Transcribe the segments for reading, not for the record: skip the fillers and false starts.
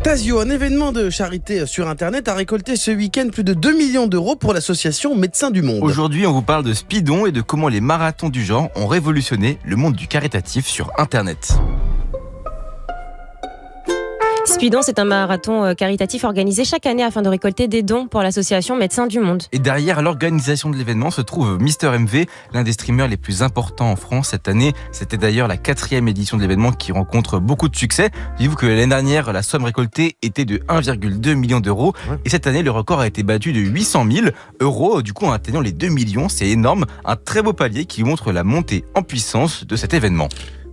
Tasio, un événement de charité sur Internet, a récolté ce week-end plus de 2 millions d'euros pour l'association Médecins du Monde. Aujourd'hui, on vous parle de Speedon et de comment les marathons du genre ont révolutionné le monde du caritatif sur Internet. Speedon, c'est un marathon caritatif organisé chaque année afin de récolter des dons pour l'association Médecins du Monde. Et derrière l'organisation de l'événement se trouve Mister MV, l'un des streamers les plus importants en France cette année. C'était d'ailleurs la 4e édition de l'événement qui rencontre beaucoup de succès. Dites-vous que l'année dernière, la somme récoltée était de 1,2 million d'euros. Et cette année, le record a été battu de 800 000 euros. Du coup, en atteignant les 2 millions, c'est énorme. Un très beau palier qui montre la montée en puissance de cet événement.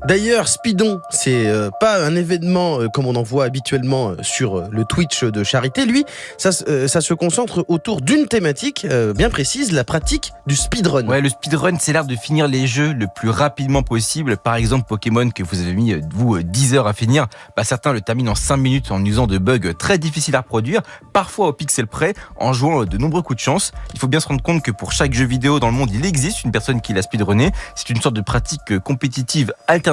D'ailleurs, Speedon, c'est pas un événement comme on en voit habituellement sur le Twitch de charité. Lui, ça se concentre autour d'une thématique bien précise, la pratique du speedrun. Ouais, le speedrun, c'est l'art de finir les jeux le plus rapidement possible. Par exemple, Pokémon que vous avez mis 10 heures à finir, certains le terminent en 5 minutes en usant de bugs très difficiles à reproduire, parfois au pixel près, en jouant de nombreux coups de chance. Il faut bien se rendre compte que pour chaque jeu vidéo dans le monde, il existe une personne qui l'a speedrunné. C'est une sorte de pratique compétitive alternative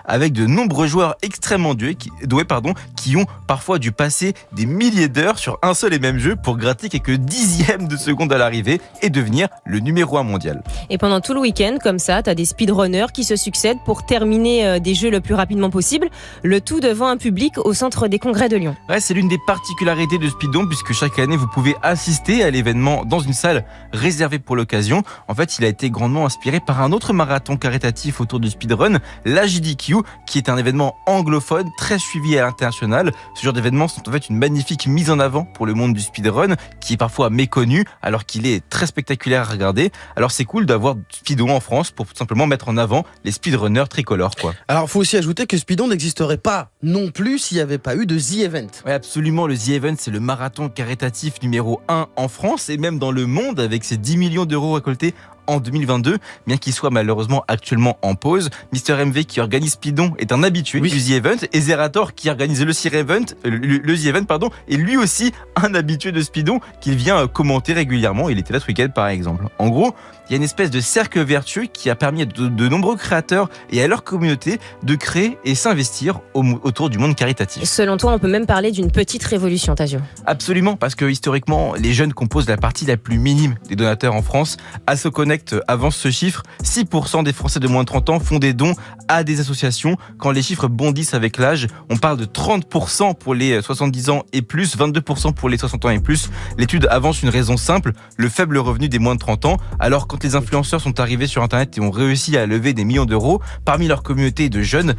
avec de nombreux joueurs extrêmement doués qui ont parfois dû passer des milliers d'heures sur un seul et même jeu pour gratter quelques dixièmes de seconde à l'arrivée et devenir le numéro 1 mondial. Et pendant tout le week-end, comme ça, t'as des speedrunners qui se succèdent pour terminer des jeux le plus rapidement possible, le tout devant un public au centre des congrès de Lyon. Ouais, c'est l'une des particularités de Speedon puisque chaque année vous pouvez assister à l'événement dans une salle réservée pour l'occasion. En fait, il a été grandement inspiré par un autre marathon caritatif autour du speedrun, l'AJDQ, qui est un événement anglophone très suivi à l'international. Ce genre d'événements sont en fait une magnifique mise en avant pour le monde du speedrun qui est parfois méconnu alors qu'il est très spectaculaire à regarder. Alors c'est cool d'avoir Speedon en France pour tout simplement mettre en avant les speedrunners tricolores, quoi. Alors il faut aussi ajouter que Speedon n'existerait pas non plus s'il n'y avait pas eu de The Event. Ouais, absolument, le The Event c'est le marathon caritatif numéro 1 en France et même dans le monde avec ses 10 millions d'euros récoltés en 2022, bien qu'il soit malheureusement actuellement en pause. Mister MV qui organise Speedon est un habitué du The Event et Zerator qui organise le The Event, est lui aussi un habitué de Speedon qu'il vient commenter régulièrement. Il était là ce week-end par exemple. En gros, il y a une espèce de cercle vertueux qui a permis à de nombreux créateurs et à leur communauté de créer et s'investir autour du monde caritatif. Selon toi, on peut même parler d'une petite révolution, Tasio. Absolument, parce que historiquement, les jeunes composent la partie la plus minime des donateurs en France. AssoConnect avance ce chiffre, 6% des Français de moins de 30 ans font des dons à des associations. Quand les chiffres bondissent avec l'âge, on parle de 30% pour les 70 ans et plus, 22% pour les 60 ans et plus. L'étude avance une raison simple, le faible revenu des moins de 30 ans. Alors quand les influenceurs sont arrivés sur Internet et ont réussi à lever des millions d'euros, parmi leur communauté de jeunes,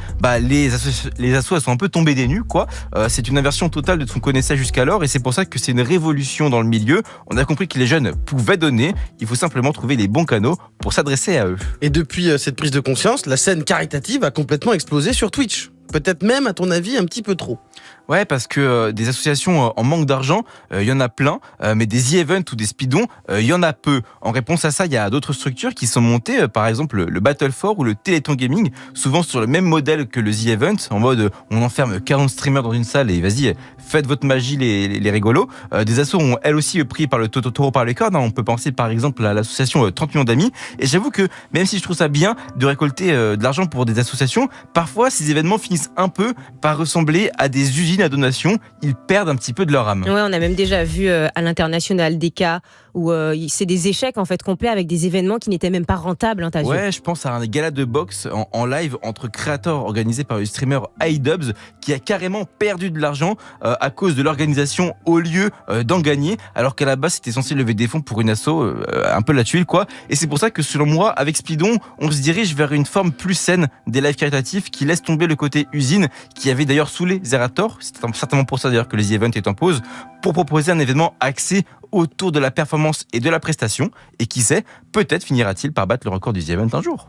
les assos sont un peu tombés des nues, quoi. C'est une inversion totale de ce qu'on connaissait jusqu'alors et c'est pour ça que c'est une révolution dans le milieu. On a compris que les jeunes pouvaient donner, il faut simplement trouver les bons canaux pour s'adresser à eux. Et depuis cette prise de conscience, la scène caritative a complètement explosé sur Twitch. Peut-être même, à ton avis, un petit peu trop. Ouais, parce que des associations en manque d'argent, il y en a plein, mais des The Event ou des Speedon, il y en a peu. En réponse à ça, il y a d'autres structures qui sont montées, par exemple le Battle4 ou le Téléthon Gaming, souvent sur le même modèle que le The Event, en mode on enferme 40 streamers dans une salle et vas-y, faites votre magie les rigolos. Des assos ont elles aussi pris par le taureau par les cornes. On peut penser par exemple à l'association 30 millions d'amis. Et j'avoue que même si je trouve ça bien de récolter de l'argent pour des associations, parfois ces événements finissent un peu par ressembler à des usines à donation, ils perdent un petit peu de leur âme. Ouais, on a même déjà vu à l'international des cas où c'est des échecs en fait complets avec des événements qui n'étaient même pas rentables. Hein, ouais, je pense à un gala de boxe en live entre créateurs organisé par le streamer iDubbbz qui a carrément perdu de l'argent à cause de l'organisation au lieu d'en gagner, alors qu'à la base c'était censé lever des fonds pour une asso un peu la tuile, quoi. Et c'est pour ça que selon moi, avec Speedon, on se dirige vers une forme plus saine des lives caritatifs qui laisse tomber le côté usine qui avait d'ailleurs saoulé Zerator. C'est certainement pour ça d'ailleurs que les Event est en pause, pour proposer un événement axé autour de la performance et de la prestation. Et qui sait, peut-être finira-t-il par battre le record du The Event un jour.